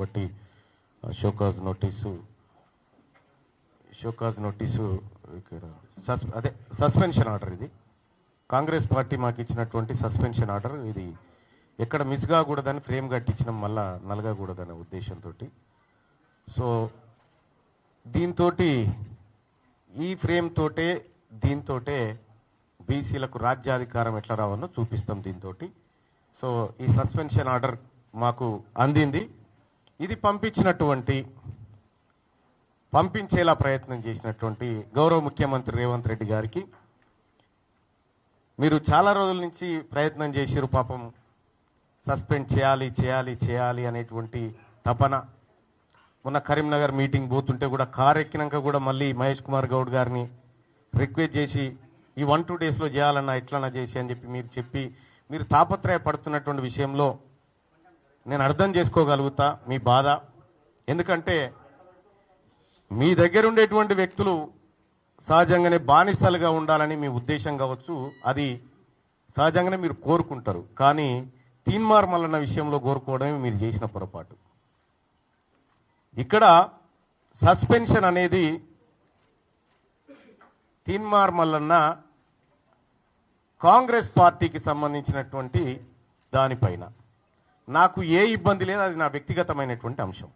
బట్టి show cause notice అదే suspension order. ఇది కాంగ్రెస్ పార్టీ మాకు ఇచ్చినటువంటి సస్పెన్షన్ ఆర్డర్. ఇది ఎక్కడ మిస్ కాకూడదని ఫ్రేమ్ కట్టించడం మళ్ళా నలగకూడదనే ఉద్దేశంతో. సో దీంతో ఈ ఫ్రేమ్ తోటే దీంతోటే బీసీలకు రాజ్యాధికారం ఎట్లా రావాలో చూపిస్తాం దీంతో. సో ఈ సస్పెన్షన్ ఆర్డర్ మాకు అందింది. ఇది పంపించేలా ప్రయత్నం చేసినటువంటి గౌరవ ముఖ్యమంత్రి రేవంత్ రెడ్డి గారికి మీరు చాలా రోజుల నుంచి ప్రయత్నం చేసిరు. పాపం సస్పెండ్ చేయాలి అనేటువంటి తపన. మొన్న కరీంనగర్ మీటింగ్ పోతుంటే కూడా కారు ఎక్కినాక కూడా మళ్ళీ మహేష్ కుమార్ గౌడ్ గారిని రిక్వెస్ట్ చేసి ఈ 1-2 డేస్లో చేయాలన్నా ఎట్లన్నా చేసి అని చెప్పి మీరు తాపత్రయపడుతున్నటువంటి విషయంలో నేను అర్థం చేసుకోగలుగుతా మీ బాధ. ఎందుకంటే మీ దగ్గర ఉండేటువంటి వ్యక్తులు సహజంగానే బానిసలుగా ఉండాలని మీ ఉద్దేశం కావచ్చు, అది సహజంగానే మీరు కోరుకుంటారు. కానీ తీన్మార్ మల్లన్న విషయంలో కోరుకోవడమే మీరు చేసిన పొరపాటు. ఇక్కడ సస్పెన్షన్ అనేది తీన్మార్ మల్లన్న కాంగ్రెస్ పార్టీకి సంబంధించినటువంటి దానిపైన నాకు ఏ ఇబ్బంది లేదు. అది నా వ్యక్తిగతమైనటువంటి అంశం.